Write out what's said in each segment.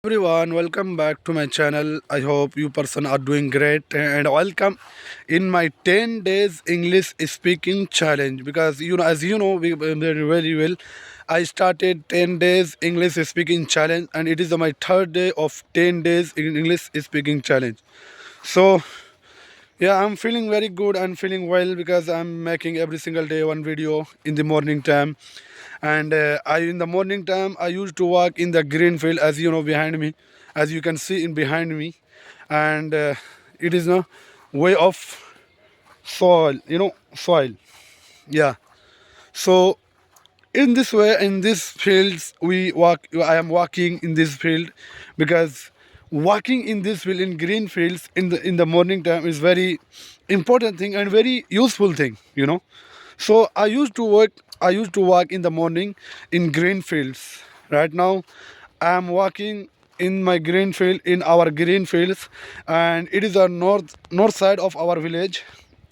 Everyone, welcome back to my channel. I hope you person are doing great and welcome in my 10 days English speaking challenge because as you know very well I started 10 days English speaking challenge and it is my third day of 10 days in English speaking challenge. So yeah, I'm feeling very good and feeling well because I'm making every single day one video in the morning time. And I in the morning time I used to walk in the green field as you know behind me, as you can see in behind me, and it is a way of soil, soil. Yeah. So in this way, in these fields, we walk. I am walking in this field because walking in this field in green fields in the morning time is very important thing and very useful thing. So I used to work. I used to walk in the morning in green fields. Right now, I am walking in my green field in our green fields, and it is a north side of our village.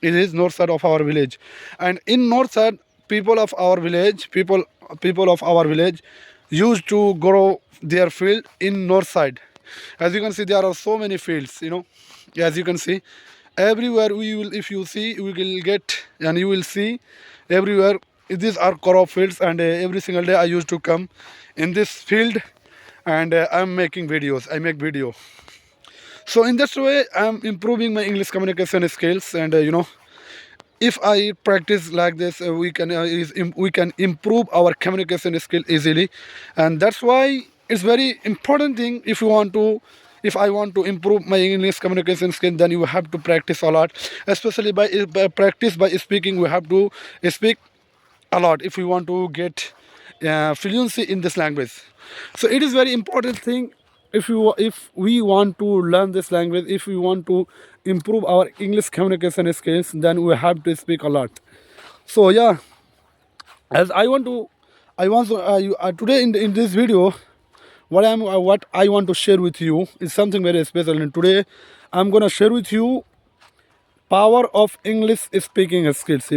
It is north side of our village, and in north side, people of our village used to grow their field in north side. As you can see, there are so many fields. As you can see, everywhere we will, if you see, we will get and you will see everywhere. These are crop fields, and every single day I used to come in this field, and I'm making videos. I make video. So in this way, I'm improving my English communication skills, and if I practice like this, we can improve our communication skill easily, and that's why it's very important thing. If I want to improve my English communication skill, then you have to practice a lot, especially by practice by speaking. We have to speak a lot if we want to get fluency in this language. So it is very important thing. If we want to learn this language, if we want to improve our English communication skills, then we have to speak a lot. So yeah, as I want to today in this video, what I want to share with you is something very special. And today I'm gonna share with you power of English speaking skills.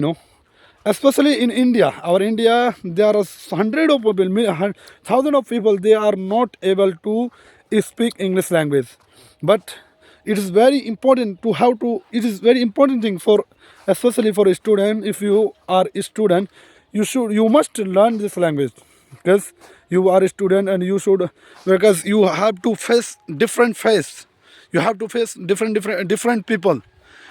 Especially in India, our India, there are hundred of people, thousand of people. They are not able to speak English language, but it is very important to how to. It is very important thing for, especially for a student. If you are a student, you must learn this language because you are a student and you should, because you have to face different face. You have to face different people.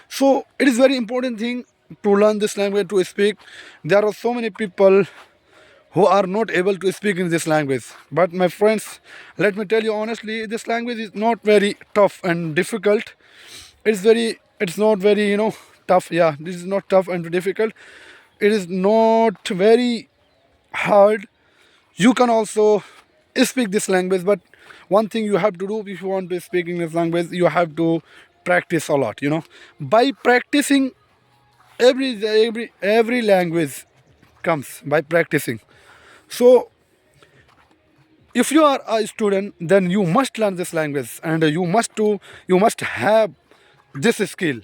So it is very important thing to learn this language, to speak. There are so many people who are not able to speak in this language, but my friends, let me tell you honestly, this language is not very tough and difficult. It's not very tough. Yeah, this is not tough and difficult. It is not very hard. You can also speak this language, but one thing you have to do if you want to speak English language, you have to practice a lot. By practicing, every language comes by practicing. So if you are a student, then you must learn this language, and you must have this skill,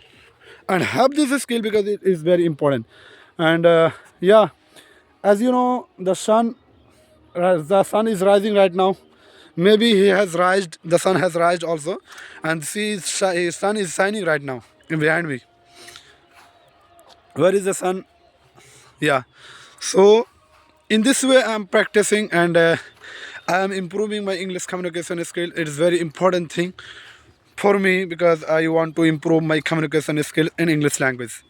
and have this skill because it is very important. And yeah, as you know, the sun is rising right now. Maybe he has rised. The sun has rised also, and see, sun is shining right now behind me. Where is the sun? Yeah. So in this way, I'm practicing, and I am improving my English communication skill. It is very important thing for me because I want to improve my communication skill in English language.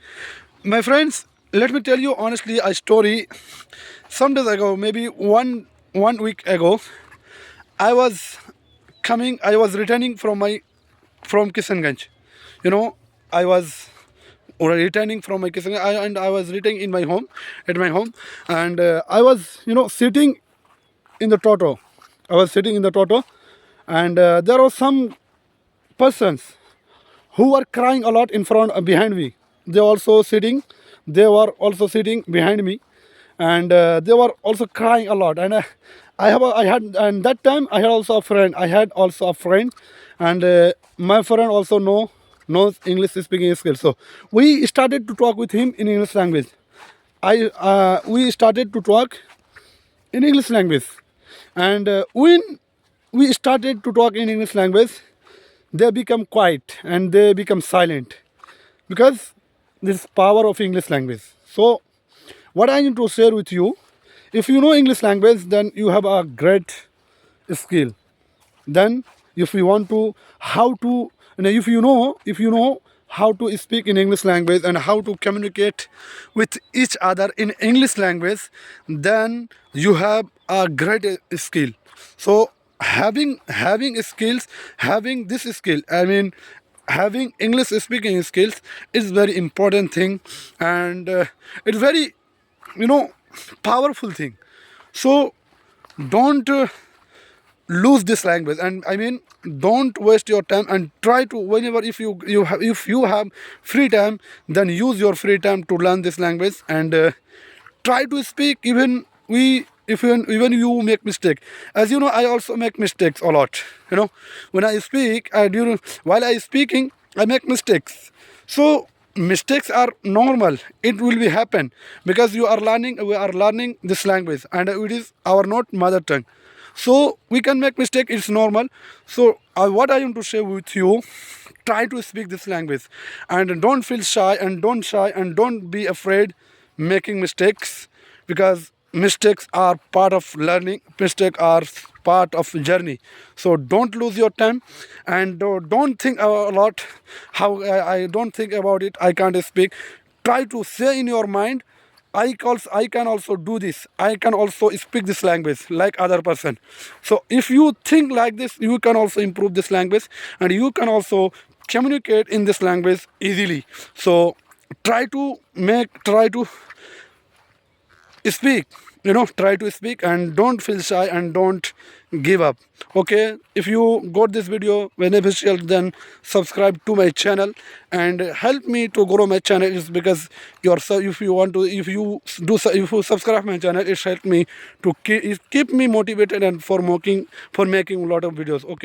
My friends, let me tell you honestly a story. Some days ago, maybe one week ago, I was I was returning from Kishanganj. I was returning from my Kishanganj, and I was returning at my home, and I was, sitting in the Toto. I was sitting in the Toto, and there were some persons who were crying a lot behind me. They also sitting. They were also sitting behind me, and they were also crying a lot. And I had, and that time I had also a friend. I had also a friend, and my friend also knows English speaking skills. So we started to talk with him in English language. We started to talk in English language, and we started to talk in English language, they become quiet and they become silent because this power of English language. So what I need to share with you, if you know English language, then you have a great skill. Then if you want to how to, if you know how to speak in English language and how to communicate with each other in English language, then you have a great skill. So having skills, having this skill, I mean having English speaking skills is very important thing, and it's very, you know, powerful thing. So don't lose this language, and I mean don't waste your time, and try to, whenever, if you have free time, then use your free time to learn this language, and try to speak. Even we if even you make mistake, as you know, I also make mistakes a lot, you know. When I speak, while I speaking, I make mistakes. So mistakes are normal, it will be happen, because we are learning this language, and it is our not mother tongue. So we can make mistake, it's normal. So what I want to say with you, try to speak this language, and don't feel shy, and don't be afraid making mistakes, because mistakes are part of learning, mistakes are part of journey. So don't lose your time, and don't think a lot how I don't think about it, I can't speak. Try to say in your mind, I can also do this. I can also speak this language like other person. So if you think like this, you can also improve this language, and you can also communicate in this language easily. So try to speak, you know, try to speak, and don't feel shy, and don't give up. Okay, if you got this video beneficial, then subscribe to my channel and help me to grow my channel. Is because if you want to, if you subscribe my channel, it help me to keep me motivated, and for making a lot of videos. Okay.